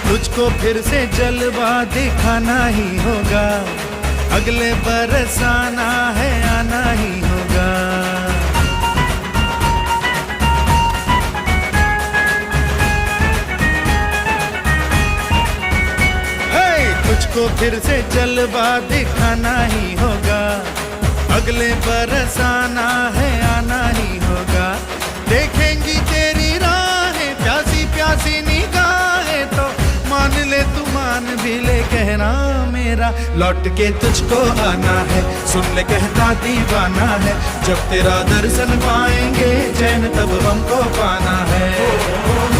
तुझको फिर से जलवा दिखाना ही होगा, अगले बरस आना है, आना ही होगा। तुझको फिर से जलवा दिखाना ही होगा, अगले बरस आना है, आना ही होगा। देखेंगी तेरी राहें प्यासी प्यासी निगाहें, तो मान ले तू मान भी ले कहना मेरा, लौट के तुझको आना है, सुन ले कहता दीवाना है। जब तेरा दर्शन पाएंगे चैन तब हमको पाना है।